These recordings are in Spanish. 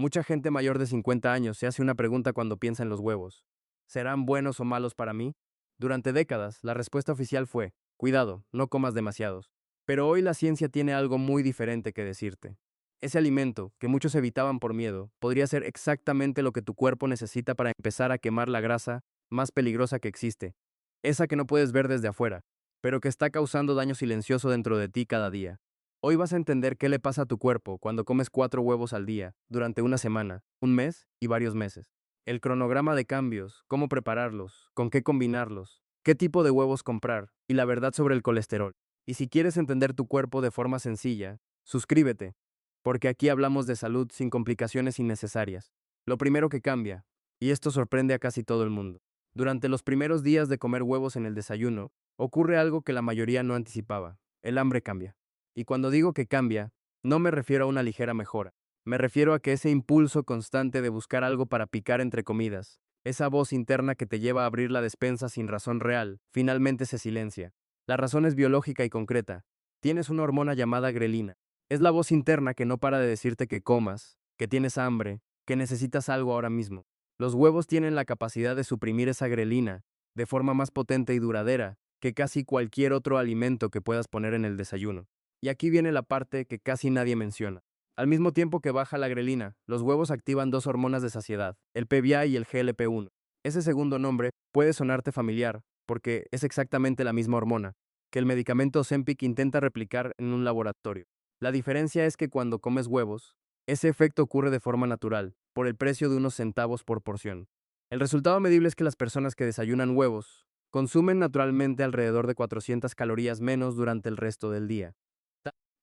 Mucha gente mayor de 50 años se hace una pregunta cuando piensa en los huevos. ¿Serán buenos o malos para mí? Durante décadas, la respuesta oficial fue, cuidado, no comas demasiados. Pero hoy la ciencia tiene algo muy diferente que decirte. Ese alimento, que muchos evitaban por miedo, podría ser exactamente lo que tu cuerpo necesita para empezar a quemar la grasa más peligrosa que existe. Esa que no puedes ver desde afuera, pero que está causando daño silencioso dentro de ti cada día. Hoy vas a entender qué le pasa a tu cuerpo cuando comes 4 huevos al día, durante una semana, un mes y varios meses. El cronograma de cambios, cómo prepararlos, con qué combinarlos, qué tipo de huevos comprar y la verdad sobre el colesterol. Y si quieres entender tu cuerpo de forma sencilla, suscríbete, porque aquí hablamos de salud sin complicaciones innecesarias. Lo primero que cambia, y esto sorprende a casi todo el mundo. Durante los primeros días de comer huevos en el desayuno, ocurre algo que la mayoría no anticipaba. El hambre cambia. Y cuando digo que cambia, no me refiero a una ligera mejora. Me refiero a que ese impulso constante de buscar algo para picar entre comidas, esa voz interna que te lleva a abrir la despensa sin razón real, finalmente se silencia. La razón es biológica y concreta. Tienes una hormona llamada grelina. Es la voz interna que no para de decirte que comas, que tienes hambre, que necesitas algo ahora mismo. Los huevos tienen la capacidad de suprimir esa grelina, de forma más potente y duradera, que casi cualquier otro alimento que puedas poner en el desayuno. Y aquí viene la parte que casi nadie menciona. Al mismo tiempo que baja la grelina, los huevos activan dos hormonas de saciedad, el PVA y el GLP-1. Ese segundo nombre puede sonarte familiar, porque es exactamente la misma hormona, que el medicamento Ozempic intenta replicar en un laboratorio. La diferencia es que cuando comes huevos, ese efecto ocurre de forma natural, por el precio de unos centavos por porción. El resultado medible es que las personas que desayunan huevos consumen naturalmente alrededor de 400 calorías menos durante el resto del día.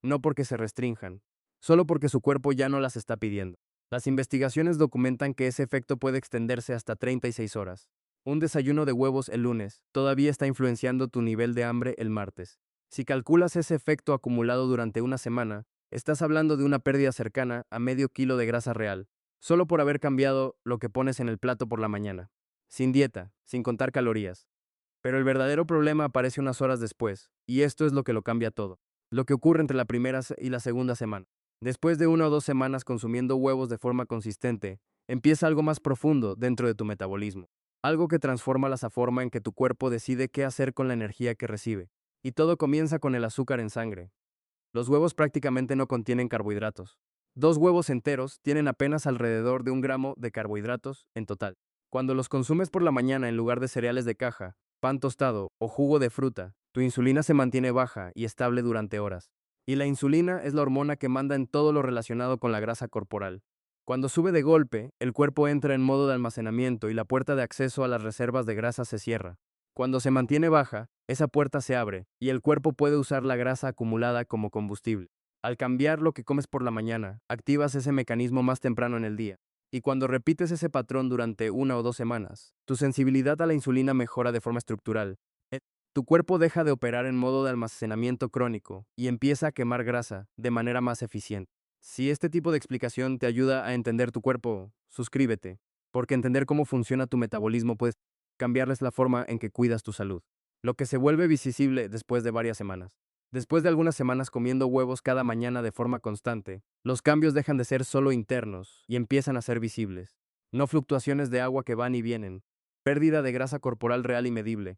No porque se restrinjan, solo porque su cuerpo ya no las está pidiendo. Las investigaciones documentan que ese efecto puede extenderse hasta 36 horas. Un desayuno de huevos el lunes todavía está influenciando tu nivel de hambre el martes. Si calculas ese efecto acumulado durante una semana, estás hablando de una pérdida cercana a medio kilo de grasa real, solo por haber cambiado lo que pones en el plato por la mañana. Sin dieta, sin contar calorías. Pero el verdadero problema aparece unas horas después, y esto es lo que lo cambia todo. Lo que ocurre entre la primera y la segunda semana. Después de 1 o 2 semanas consumiendo huevos de forma consistente, empieza algo más profundo dentro de tu metabolismo. Algo que transforma la forma en que tu cuerpo decide qué hacer con la energía que recibe. Y todo comienza con el azúcar en sangre. Los huevos prácticamente no contienen carbohidratos. 2 huevos enteros tienen apenas alrededor de 1 gramo de carbohidratos en total. Cuando los consumes por la mañana en lugar de cereales de caja, pan tostado o jugo de fruta, tu insulina se mantiene baja y estable durante horas. Y la insulina es la hormona que manda en todo lo relacionado con la grasa corporal. Cuando sube de golpe, el cuerpo entra en modo de almacenamiento y la puerta de acceso a las reservas de grasa se cierra. Cuando se mantiene baja, esa puerta se abre y el cuerpo puede usar la grasa acumulada como combustible. Al cambiar lo que comes por la mañana, activas ese mecanismo más temprano en el día. Y cuando repites ese patrón durante 1 o 2 semanas, tu sensibilidad a la insulina mejora de forma estructural. Eh, Tu cuerpo deja de operar en modo de almacenamiento crónico y empieza a quemar grasa de manera más eficiente. Si este tipo de explicación te ayuda a entender tu cuerpo, suscríbete, porque entender cómo funciona tu metabolismo puede cambiarles la forma en que cuidas tu salud. Lo que se vuelve visible después de varias semanas. Después de algunas semanas comiendo huevos cada mañana de forma constante, los cambios dejan de ser solo internos y empiezan a ser visibles. No fluctuaciones de agua que van y vienen, pérdida de grasa corporal real y medible,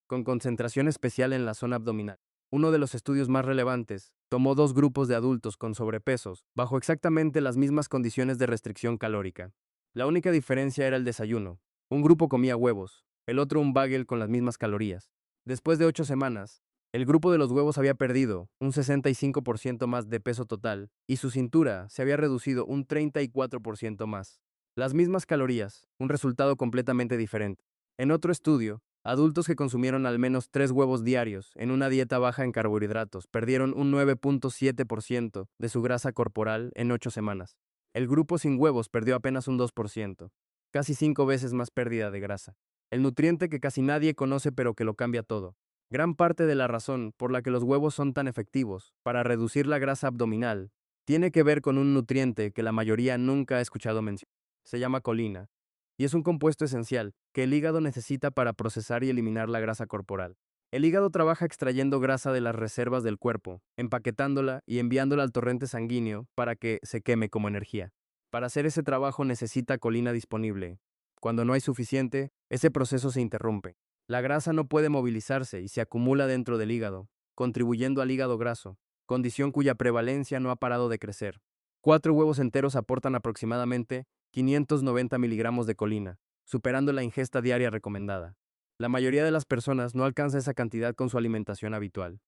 con concentración especial en la zona abdominal. Uno de los estudios más relevantes tomó 2 grupos de adultos con sobrepesos, bajo exactamente las mismas condiciones de restricción calórica. La única diferencia era el desayuno. Un grupo comía huevos, el otro un bagel con las mismas calorías. Después de 8 semanas, el grupo de los huevos había perdido un 65% más de peso total y su cintura se había reducido un 34% más. Las mismas calorías, un resultado completamente diferente. En otro estudio, adultos que consumieron al menos 3 huevos diarios en una dieta baja en carbohidratos perdieron un 9.7% de su grasa corporal en 8 semanas. El grupo sin huevos perdió apenas un 2%, casi 5 veces más pérdida de grasa. El nutriente que casi nadie conoce pero que lo cambia todo. Gran parte de la razón por la que los huevos son tan efectivos para reducir la grasa abdominal tiene que ver con un nutriente que la mayoría nunca ha escuchado mencionar. Se llama colina, y es un compuesto esencial que el hígado necesita para procesar y eliminar la grasa corporal. El hígado trabaja extrayendo grasa de las reservas del cuerpo, empaquetándola y enviándola al torrente sanguíneo para que se queme como energía. Para hacer ese trabajo necesita colina disponible. Cuando no hay suficiente, ese proceso se interrumpe. La grasa no puede movilizarse y se acumula dentro del hígado, contribuyendo al hígado graso, condición cuya prevalencia no ha parado de crecer. 4 huevos enteros aportan aproximadamente 590 miligramos de colina, superando la ingesta diaria recomendada. La mayoría de las personas no alcanza esa cantidad con su alimentación habitual.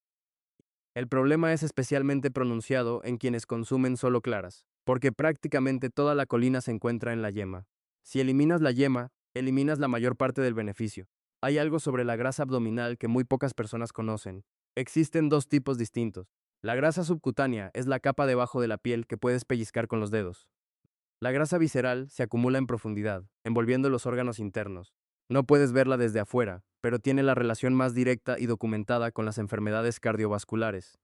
El problema es especialmente pronunciado en quienes consumen solo claras, porque prácticamente toda la colina se encuentra en la yema. Si eliminas la yema, eliminas la mayor parte del beneficio. Hay algo sobre la grasa abdominal que muy pocas personas conocen. Existen dos tipos distintos. La grasa subcutánea es la capa debajo de la piel que puedes pellizcar con los dedos. La grasa visceral se acumula en profundidad, envolviendo los órganos internos. No puedes verla desde afuera, pero tiene la relación más directa y documentada con las enfermedades cardiovasculares,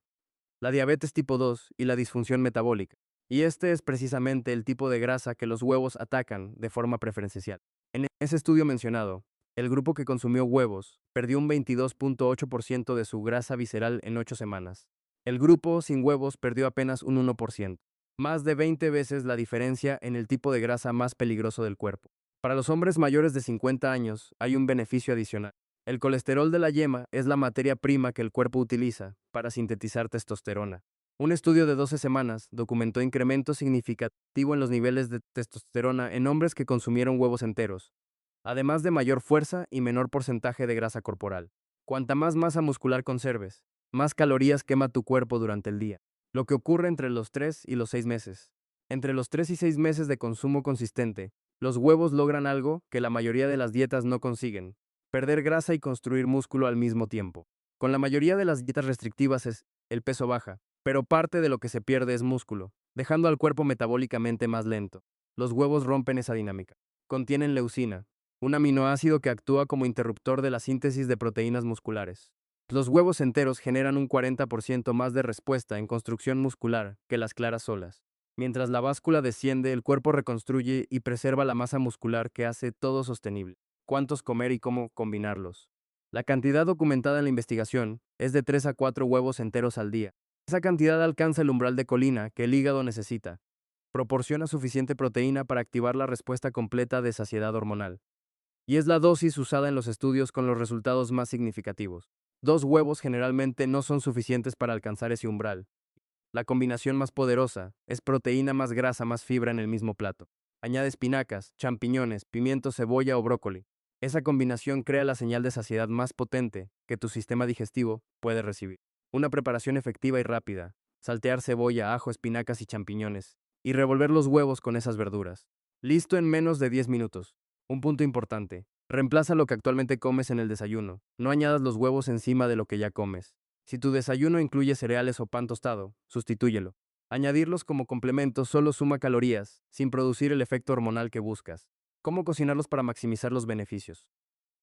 la diabetes tipo 2 y la disfunción metabólica. Y este es precisamente el tipo de grasa que los huevos atacan de forma preferencial. En ese estudio mencionado, el grupo que consumió huevos perdió un 22.8% de su grasa visceral en 8 semanas. El grupo sin huevos perdió apenas un 1%, más de 20 veces la diferencia en el tipo de grasa más peligroso del cuerpo. Para los hombres mayores de 50 años hay un beneficio adicional. El colesterol de la yema es la materia prima que el cuerpo utiliza para sintetizar testosterona. Un estudio de 12 semanas documentó incremento significativo en los niveles de testosterona en hombres que consumieron huevos enteros, además de mayor fuerza y menor porcentaje de grasa corporal. Cuanta más masa muscular conserves, más calorías quema tu cuerpo durante el día. Lo que ocurre entre los 3 y los 6 meses. Entre los 3 y 6 meses de consumo consistente, los huevos logran algo que la mayoría de las dietas no consiguen: perder grasa y construir músculo al mismo tiempo. Con la mayoría de las dietas restrictivas el peso baja, pero parte de lo que se pierde es músculo, dejando al cuerpo metabólicamente más lento. Los huevos rompen esa dinámica. Contienen leucina, un aminoácido que actúa como interruptor de la síntesis de proteínas musculares. Los huevos enteros generan un 40% más de respuesta en construcción muscular que las claras solas. Mientras la báscula desciende, el cuerpo reconstruye y preserva la masa muscular que hace todo sostenible. ¿Cuántos comer y cómo combinarlos? La cantidad documentada en la investigación es de 3 a 4 huevos enteros al día. Esa cantidad alcanza el umbral de colina que el hígado necesita. Proporciona suficiente proteína para activar la respuesta completa de saciedad hormonal. Y es la dosis usada en los estudios con los resultados más significativos. 2 huevos generalmente no son suficientes para alcanzar ese umbral. La combinación más poderosa es proteína más grasa más fibra en el mismo plato. Añade espinacas, champiñones, pimiento, cebolla o brócoli. Esa combinación crea la señal de saciedad más potente que tu sistema digestivo puede recibir. Una preparación efectiva y rápida: saltear cebolla, ajo, espinacas y champiñones, y revolver los huevos con esas verduras. Listo en menos de 10 minutos. Un punto importante: reemplaza lo que actualmente comes en el desayuno. No añadas los huevos encima de lo que ya comes. Si tu desayuno incluye cereales o pan tostado, sustitúyelo. Añadirlos como complemento solo suma calorías, sin producir el efecto hormonal que buscas. ¿Cómo cocinarlos para maximizar los beneficios?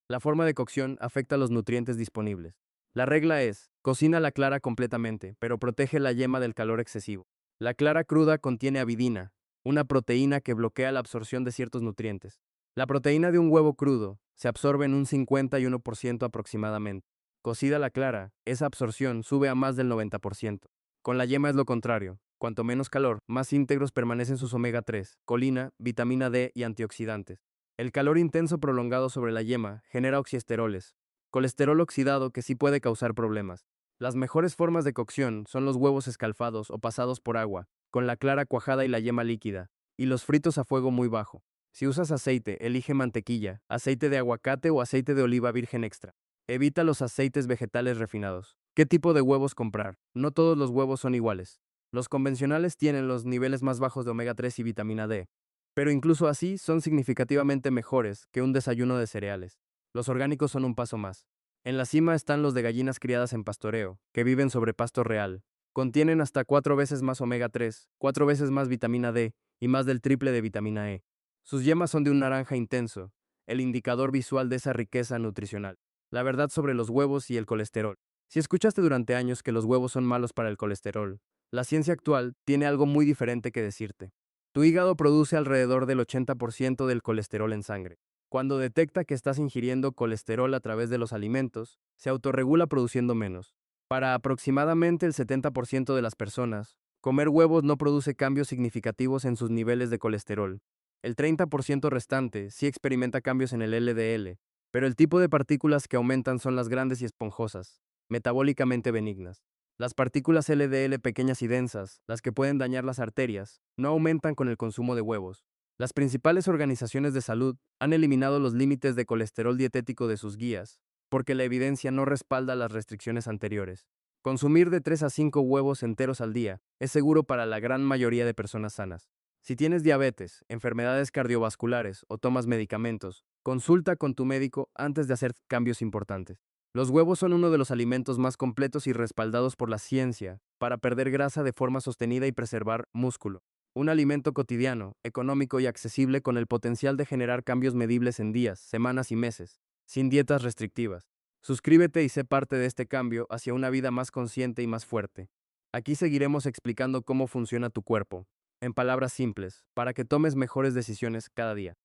La forma de cocción afecta los nutrientes disponibles. La regla es: cocina la clara completamente, pero protege la yema del calor excesivo. La clara cruda contiene avidina, una proteína que bloquea la absorción de ciertos nutrientes. La proteína de un huevo crudo se absorbe en un 51% aproximadamente. Cocida la clara, esa absorción sube a más del 90%. Con la yema es lo contrario. Cuanto menos calor, más íntegros permanecen sus omega 3, colina, vitamina D y antioxidantes. El calor intenso prolongado sobre la yema genera oxiesteroles, colesterol oxidado que sí puede causar problemas. Las mejores formas de cocción son los huevos escalfados o pasados por agua, con la clara cuajada y la yema líquida, y los fritos a fuego muy bajo. Si usas aceite, elige mantequilla, aceite de aguacate o aceite de oliva virgen extra. Evita los aceites vegetales refinados. ¿Qué tipo de huevos comprar? No todos los huevos son iguales. Los convencionales tienen los niveles más bajos de omega 3 y vitamina D, pero incluso así son significativamente mejores que un desayuno de cereales. Los orgánicos son un paso más. En la cima están los de gallinas criadas en pastoreo, que viven sobre pasto real. Contienen hasta 4 veces más omega 3, 4 veces más vitamina D y más del triple de vitamina E. Sus yemas son de un naranja intenso, el indicador visual de esa riqueza nutricional. La verdad sobre los huevos y el colesterol. Si escuchaste durante años que los huevos son malos para el colesterol, la ciencia actual tiene algo muy diferente que decirte. Tu hígado produce alrededor del 80% del colesterol en sangre. Cuando detecta que estás ingiriendo colesterol a través de los alimentos, se autorregula produciendo menos. Para aproximadamente el 70% de las personas, Comer huevos no produce cambios significativos en sus niveles de colesterol. El 30% restante sí experimenta cambios en el LDL, pero el tipo de partículas que aumentan son las grandes y esponjosas, metabólicamente benignas. Las partículas LDL pequeñas y densas, las que pueden dañar las arterias, no aumentan con el consumo de huevos. Las principales organizaciones de salud han eliminado los límites de colesterol dietético de sus guías, porque la evidencia no respalda las restricciones anteriores. Consumir de 3 a 5 huevos enteros al día es seguro para la gran mayoría de personas sanas. Si tienes diabetes, enfermedades cardiovasculares o tomas medicamentos, consulta con tu médico antes de hacer cambios importantes. Los huevos son uno de los alimentos más completos y respaldados por la ciencia para perder grasa de forma sostenida y preservar músculo. Un alimento cotidiano, económico y accesible con el potencial de generar cambios medibles en días, semanas y meses, sin dietas restrictivas. Suscríbete y sé parte de este cambio hacia una vida más consciente y más fuerte. Aquí seguiremos explicando cómo funciona tu cuerpo, en palabras simples, para que tomes mejores decisiones cada día.